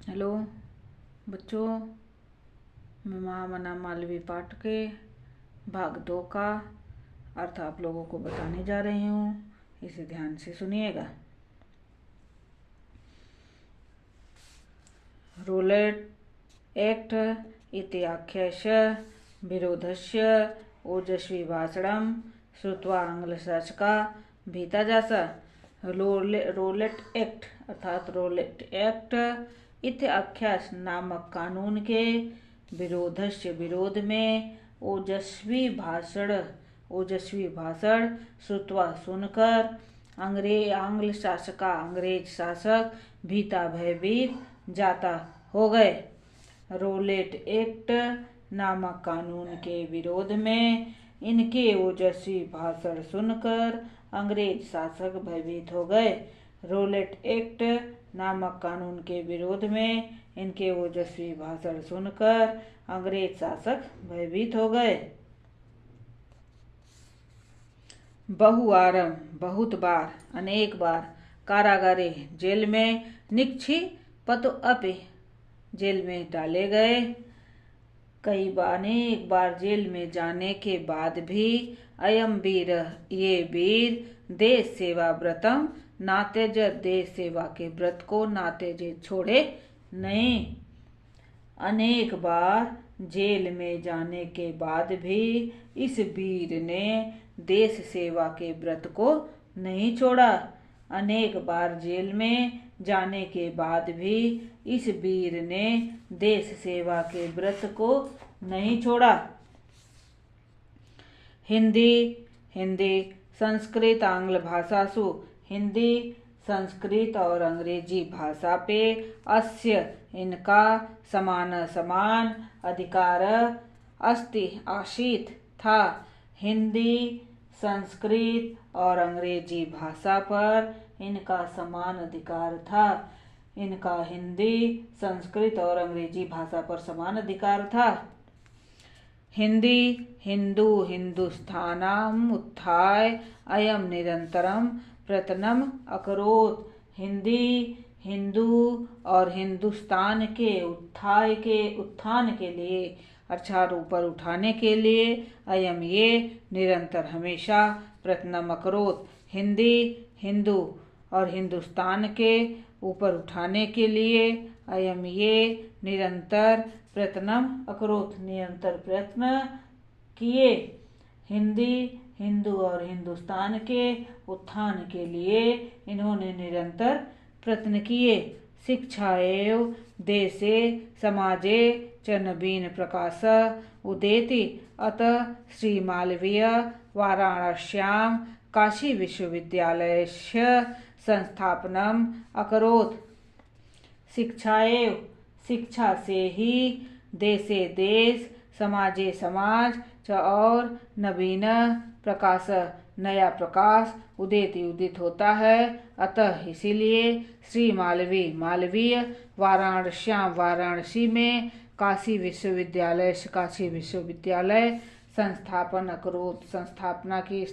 Hello बच्चों, मैं महामना मालवी पाठ के भाग 2 का अर्थ आप लोगों को बताने जा रही हूँ। इसे ध्यान से सुनिएगा। रोलेट एक्ट इति आख्यस्य विरोधस्य ओजस्वी भाषणं श्रुत्वा आंग्लशासका भीताजासा। रोलेट एक्ट अर्थात रोलेट एक्ट इति आख्यास नामक कानून के विरोधस्य विरोध में ओजस्वी भाषण श्रुत्वा सुनकर आंग्ल शासका अंग्रेज शासक भीता भयभीत जाता हो गए। रोलेट एक्ट नामक कानून के विरोध में इनके ओजस्वी भाषण सुनकर अंग्रेज शासक भयभीत हो गए। रोलेट एक्ट नामक कानून के विरोध में इनके ओजस्वी भाषण सुनकर अंग्रेज शासक भयभीत हो गए। बहुवारम बहुत बार, अनेक बार, कारागारे जेल में, निक्षिपतो अपि जेल में डाले गए। अनेक बार जेल में जाने के बाद भी अयम वीर ये वीर देश सेवा व्रतम ना त्यज देश सेवा के व्रत को ना त्यजे छोड़े नहीं। अनेक बार जेल में जाने के बाद भी इस वीर ने देश सेवा के व्रत को नहीं छोड़ा। अनेक बार जेल में जाने के बाद भी इस वीर ने देश सेवा के व्रत को नहीं छोड़ा। हिंदी संस्कृत आंग्ल भाषासु हिंदी संस्कृत और अंग्रेजी भाषा पे अस्य इनका समान अधिकार अस्ति आशीत था। हिंदी संस्कृत और अंग्रेजी भाषा पर इनका समान अधिकार था। इनका हिंदी संस्कृत और अंग्रेजी भाषा पर समान अधिकार था। हिंदी हिंदुस्थानम उत्थाय अयम निरंतरम प्रयत्नम अकरोत्। हिंदी हिंदू और हिंदुस्तान के उत्थान के लिए अर्थात ऊपर उठाने के लिए अयम ये निरंतर हमेशा प्रयत्नम अकरोत्। हिंदी हिंदू और हिंदुस्तान के ऊपर उठाने के लिए अयम ये निरंतर प्रयत्नम अकरोत् निरंतर प्रयत्न किए। हिंदी हिंदू और हिंदुस्तान के उत्थान के लिए इन्होंने निरंतर प्रयत्न किए। शिक्षा एवं देशे समाजे च नवीन प्रकाश उदेति अतः श्री मालवीय वाराणस्यां काशी विश्वविद्यालयस्य संस्थापनम अकरोत्। शिक्षा से ही देशे देश समाजे समाज च और नवीन प्रकाश नया प्रकाश उदित होता है। अतः इसीलिए श्री मालवीय वाराणसी में काशी विश्वविद्यालय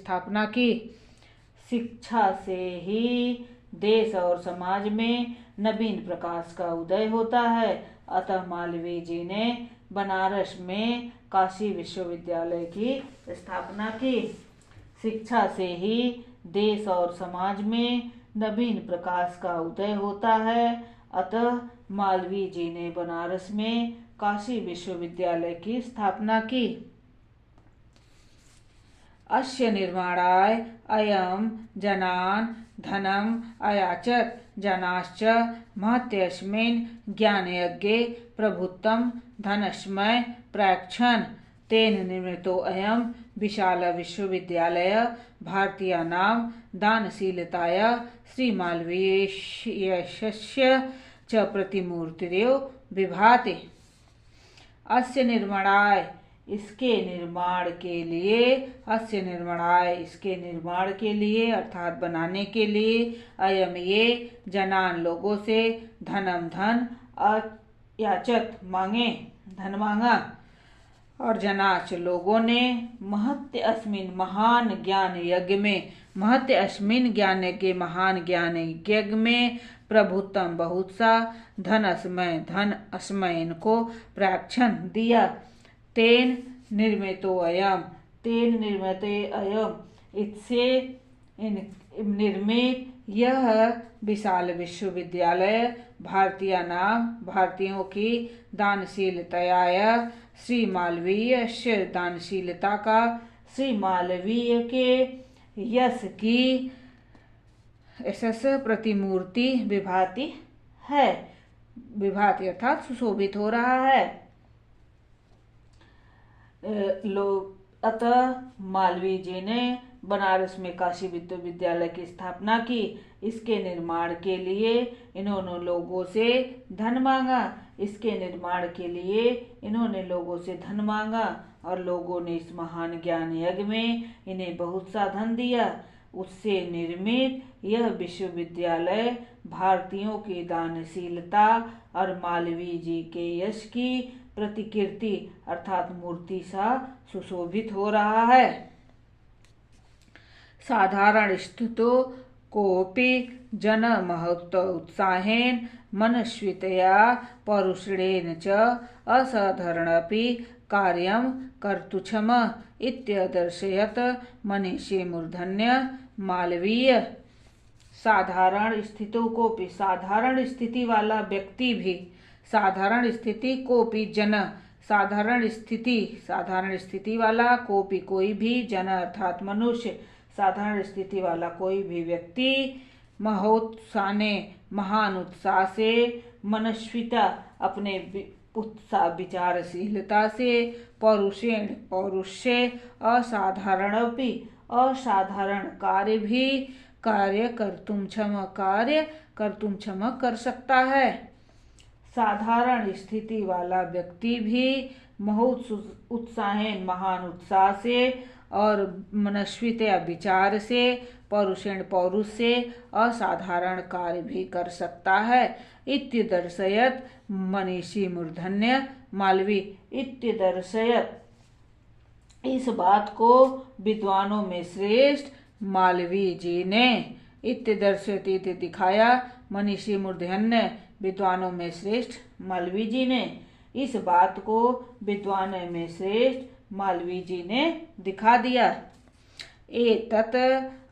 स्थापना की। शिक्षा से ही देश और समाज में नवीन प्रकाश का उदय होता है। अतः मालवीय जी ने बनारस में काशी विश्वविद्यालय की स्थापना की। शिक्षा से ही देश और समाज में नवीन प्रकाश का उदय होता है। अतः मालवीय जी ने बनारस में काशी विश्वविद्यालय की स्थापना की। अस्य निर्माणाय अयं जनान् धनम् अयाचत। जनाश्च महत्यस्मिन् ज्ञानयज्ञे प्रभुत्वं धनस्मै प्रायच्छन्। तेन निर्मितो अयं विशाल विश्वविद्यालय भारतीयानां दानशीलताय श्रीमालवीयस्य च प्रतिमूर्तिरेव विभाति। अस्य निर्माणाय इसके निर्माण के लिए अर्थात बनाने के लिए अयम ये जनान लोगों से धन याचत धन मांगा और जनाच लोगों ने महत्य अस्मिन महान ज्ञान यज्ञ में, महत्य अस्मिन ज्ञान यज्ञ महान ज्ञान यज्ञ में प्रभुत्तम बहुत सा धन अस्मय इनको प्राक्षण दिया। तेन निर्मितो अयम इससे निर्मित यह विशाल विश्वविद्यालय भारतीयों की दानशीलताया श्री मालवीय दानशीलता का, श्री मालवीय के यश की प्रतिमूर्ति विभाति है। विभाति अर्थात सुशोभित हो रहा है। अतः मालवीय जी ने बनारस में काशी विश्वविद्यालय की स्थापना की। इसके निर्माण के लिए इन्होंने लोगों से धन मांगा। और लोगों ने इस महान ज्ञान यज्ञ में इन्हें बहुत सा धन दिया। उससे निर्मित यह विश्वविद्यालय भारतीयों की दानशीलता और मालवीय जी के यश की प्रतिकीर्ति अर्थात मूर्ति सा सुशोभित हो रहा है। साधारण स्थितो कोऽपि जन महत् उत्साहेन मनस्वितया पौरुषेण च असाधारणपि कार्यं कर्तुक्षम इत्यदर्शयत् मनीषी मूर्धन्य मालवीय। साधारण स्थितों को भी, साधारण स्थिति वाला व्यक्ति भी, साधारण स्थिति को भी जन, साधारण स्थिति वाला को भी कोई भी, जन अर्थात मनुष्य, साधारण स्थिति वाला कोई भी व्यक्ति महोत्साने महान उत्साह से, मनस्विता अपने उत्साह विचारशीलता से, पौरुषे असाधारण कार्य कर्तुम क्षम कर सकता है। साधारण स्थिति वाला व्यक्ति भी उत्साहेन महान उत्साह से और मनस्विता विचार से, पौरुष से असाधारण कार्य भी कर सकता है। इत्यदर्शयत मनीषी मूर्धन्य मालवी। इत्यदर्शयत इस बात को विद्वानों में श्रेष्ठ मालवीय जी ने, इत्यदर्शयत दिखाया, मनीषी मूर्धन्य विद्वानों में श्रेष्ठ मालवीय जी ने, इस बात को विद्वानों में श्रेष्ठ मालवीय जी ने दिखा दिया। एतत्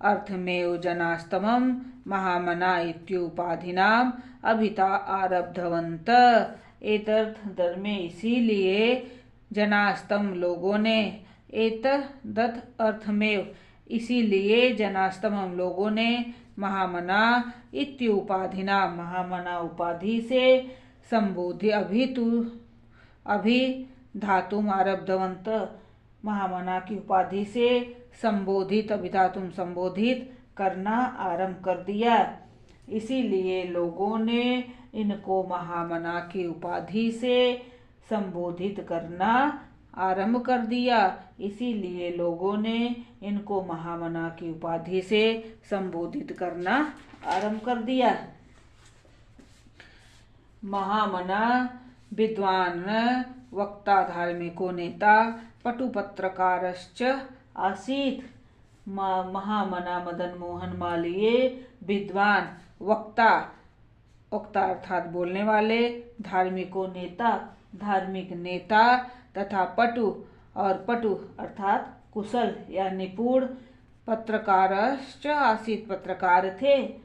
अर्थमेव जनास्तमं महामना इत्युपाधिनाम अभिता आरब्धवन्त। एतत् धर्म में इसीलिए जनास्तम लोगों ने, एतदत् अर्थमेव इसीलिए जनास्तम हम लोगों ने महामना इत्युपाधिना महामना उपाधि से संबोधि अभि धातुम आरब्धवंत महामना की उपाधि से संबोधित अभिधातुम संबोधित करना आरंभ कर दिया। इसीलिए लोगों ने इनको महामना की उपाधि से संबोधित करना आरंभ कर दिया। इसीलिए लोगों ने इनको महामना की उपाधि से संबोधित करना आरंभ कर दिया। महामना विद्वान वक्ता धार्मिको नेता पटु पत्रकारश्च आसीत्। महामना मदन मोहन मालवीय विद्वान वक्ता अर्थात बोलने वाले, धार्मिको नेता धार्मिक नेता तथा पटु अर्थात कुशल या निपुण, पत्रकारश्च आसीत् पत्रकार थे।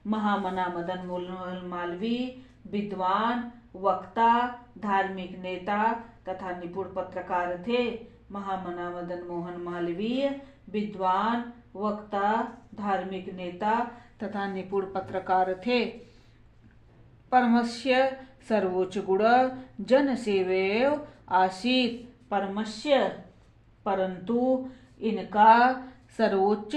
महामना मदन मोहन मालवीय विद्वान वक्ता धार्मिक नेता तथा निपुण पत्रकार थे। महामना मदन मोहन मालवीय विद्वान वक्ता धार्मिक नेता तथा निपुण पत्रकार थे। परमस्य सर्वोच्च गुण जन सेवैव आसीत्। परमस्य परंतु इनका सर्वोच्च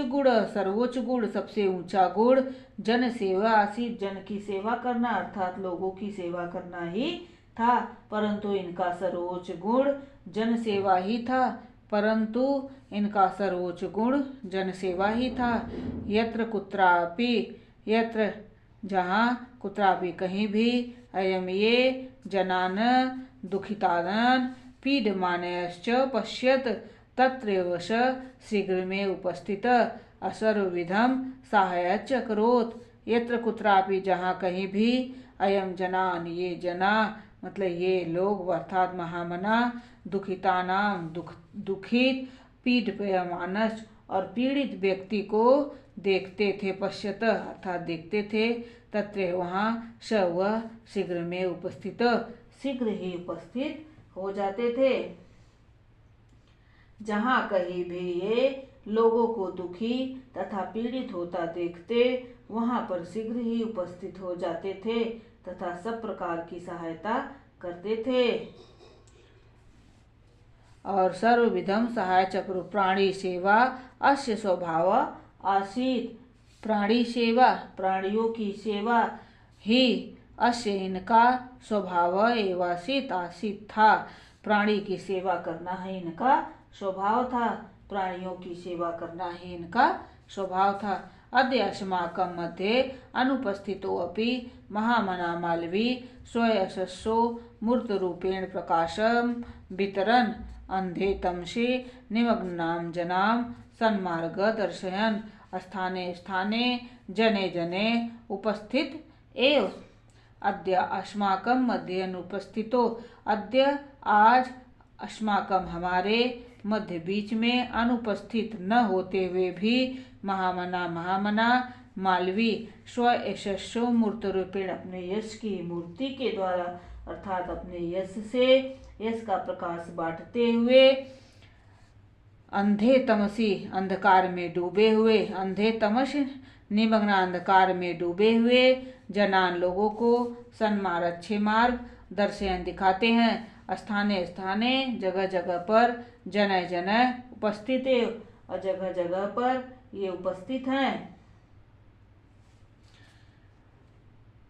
गुण सबसे ऊंचा गुण जन सेवा आसीत्, जन की सेवा करना अर्थात लोगों की सेवा करना ही था। परंतु इनका सर्वोच्च गुण जन सेवा ही था। परंतु इनका सर्वोच्च गुण जन सेवा ही था। यत्र जहाँ कुत्रापि कहीं भी, अयम ये जनान दुखितान पीडमानश्च पश्यत तत्रैव स शीघ्र में उपस्थित असर्वविधम सहायच करोत्। यत्र कुत्रापि जहाँ कहीं भी अयम जनान ये जना मतलब ये लोग अर्थात महामना दुखितानाम दुखित पीडमानस और पीड़ित व्यक्ति को देखते थे, पश्यत अर्थात देखते थे, तत्र वहाँ स वह शीघ्र में उपस्थित शीघ्र ही उपस्थित हो जाते थे। जहाँ कहीं भी ये लोगों को दुखी तथा पीड़ित होता देखते वहां पर शीघ्र ही उपस्थित हो जाते थे तथा सब प्रकार की सहायता करते थे। और सर्वविधम सहाय चक्रु प्राणी सेवा अस्य स्वभाव आसीत। प्राणी सेवा प्राणियों की सेवा ही अस्य इनका स्वभाव एवासीत आसीत था। प्राणी की सेवा करना ही इनका स्वभाव था, प्राणियों की सेवा करना ही इनका स्वभाव था। अद्य अस्माकं मध्ये अनुपस्थितो अपि महामना मालवी स्वयशस्सो मूर्तरूपेण प्रकाशं वितरन् अंधे तमसि निमग्नां जनां सन्मार्ग दर्शयन् स्थाने स्थाने जने जने उपस्थित एव। अद्य अस्माकं मध्ये अनुपस्थितो अद्य आज अस्माकं हमारे मध्य बीच में अनुपस्थित न होते हुए भी महामना मालवी स्व यशस्व मूर्त रूपेण अपने यश की मूर्ति के द्वारा अर्थात अपने यश से यश का प्रकाश बांटते हुए अंधे तमसी अंधकार में डूबे हुए अंधे तमस निमग्न अंधकार में डूबे हुए जनान लोगों को सन्मार्ग अच्छे मार्ग दर्शन दिखाते हैं। स्थाने स्थाने जगह जगह पर जन जन उपस्थित है और जगह जगह पर ये उपस्थित हैं।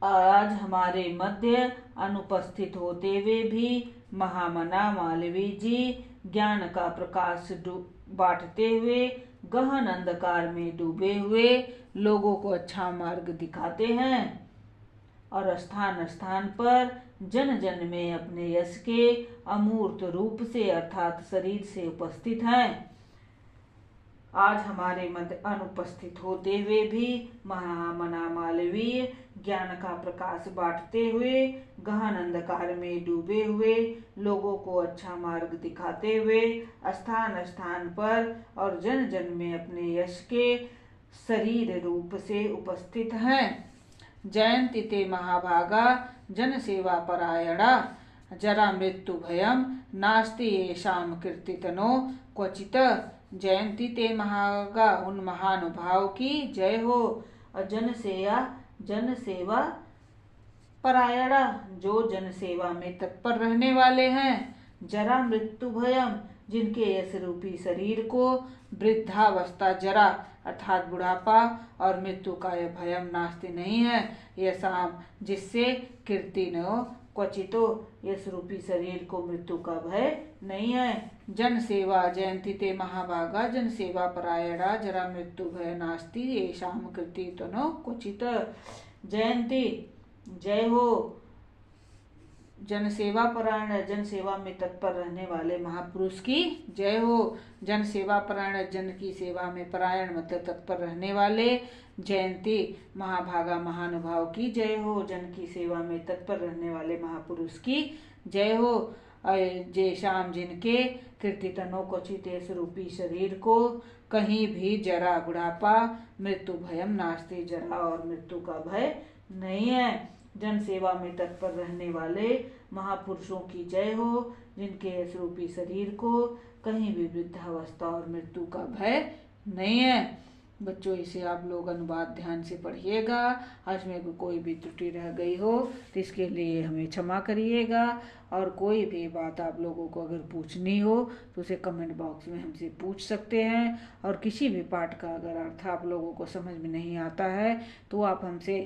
आज हमारे मध्य अनुपस्थित होते हुए भी महामना मालवी जी ज्ञान का प्रकाश बांटते हुए गहन अंधकार में डूबे हुए लोगों को अच्छा मार्ग दिखाते हैं और स्थान स्थान पर जन जन में अपने यश के अमूर्त रूप से अर्थात शरीर से उपस्थित हैं। आज हमारे मध्य अनुपस्थित होते हुए भी महामना मालवीय ज्ञान का प्रकाश बांटते हुए गहन अंधकार में डूबे हुए लोगों को अच्छा मार्ग दिखाते हुए स्थान स्थान पर और जन जन में अपने यश के शरीर रूप से उपस्थित हैं। जयंती ते महाभागा जन सेवा परायणा जरा मृत्यु भयम नास्ति येषाम कीर्तितनो क्वचित। जयंती ते महाभागा उन महानुभाव की जय हो। और जन सेवा परायणा जो जन सेवा में तत्पर रहने वाले हैं। जरा मृत्यु भयम जिनके यश रूपी शरीर को वृद्धावस्था जरा अर्थात बुढ़ापा और मृत्यु का यह भयम नास्ति नहीं है। यह शाम जिससे कीर्ति न क्वचितो यश रूपी शरीर को मृत्यु का भय नहीं है। जन सेवा जयंती ते महाभागा जन सेवा परायणा जरा मृत्यु भय नास्ति ये शाम कीर्ति तो न क्वचित। जयंती जय हो। जन सेवा परायण जन सेवा में तत्पर रहने वाले महापुरुष की जय हो। जन सेवा परायण जन की सेवा में परायण मतलब तत्पर रहने वाले। जयंती महाभागा महानुभाव की जय हो। जन की सेवा में तत्पर रहने वाले महापुरुष की जय हो। जय शाम जिनके कीर्तितनों क्वचित रूपी शरीर को कहीं भी जरा बुढ़ापा मृत्यु भयम नास्ति जरा और मृत्यु का भय नहीं है। जन सेवा में तत्पर रहने वाले महापुरुषों की जय हो जिनके यश रूपी शरीर को कहीं भी वृद्धावस्था और मृत्यु का भय नहीं है। बच्चों इसे आप लोग अनुवाद ध्यान से पढ़िएगा। आज में कोई भी त्रुटि रह गई हो तो इसके लिए हमें क्षमा करिएगा और कोई भी बात आप लोगों को अगर पूछनी हो तो उसे कमेंट बॉक्स में हमसे पूछ सकते हैं। और किसी भी पाठ का अगर अर्थ आप लोगों को समझ में नहीं आता है तो आप हमसे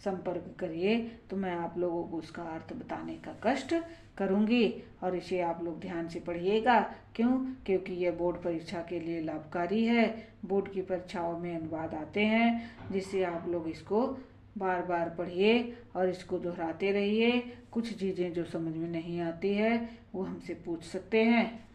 संपर्क करिए तो मैं आप लोगों को उसका अर्थ बताने का कष्ट करूंगी। और इसे आप लोग ध्यान से पढ़िएगा क्योंकि यह बोर्ड परीक्षा के लिए लाभकारी है। बोर्ड की परीक्षाओं में अनुवाद आते हैं जिससे आप लोग इसको बार बार पढ़िए और इसको दोहराते रहिए। कुछ चीज़ें जो समझ में नहीं आती है वो हमसे पूछ सकते हैं।